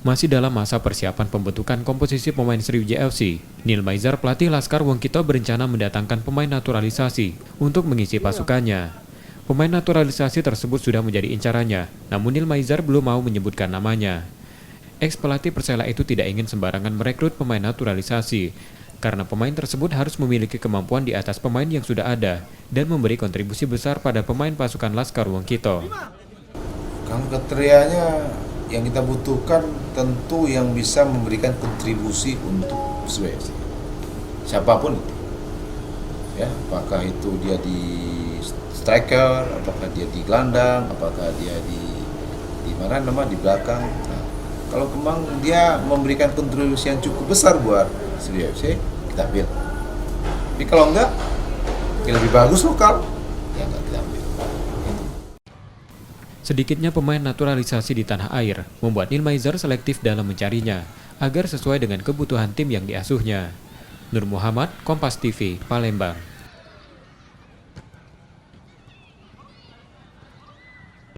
Masih dalam masa persiapan pembentukan komposisi pemain Sriwijaya FC, Neil Maizar, pelatih Laskar Wongkito, berencana mendatangkan pemain naturalisasi untuk mengisi pasukannya. Pemain naturalisasi tersebut sudah menjadi incarannya, namun Neil Maizar belum mau menyebutkan namanya. Ex-pelatih Persela itu tidak ingin sembarangan merekrut pemain naturalisasi, karena pemain tersebut harus memiliki kemampuan di atas pemain yang sudah ada dan memberi kontribusi besar pada pemain pasukan Laskar Wongkito. Kalau kriterianya yang kita butuhkan tentu yang bisa memberikan kontribusi untuk Persebaya. Siapapun itu. Ya, apakah itu dia di striker, apakah dia di gelandang, apakah dia di mana di belakang. Nah, kalau memang dia memberikan kontribusi yang cukup besar buat Persebaya FC, kita ambil. Tapi kalau enggak, yang lebih bagus lokal, ya enggak kita ambil. Sedikitnya pemain naturalisasi di tanah air membuat Neil Maizar selektif dalam mencarinya agar sesuai dengan kebutuhan tim yang diasuhnya. Nur Muhammad, Kompas TV, Palembang.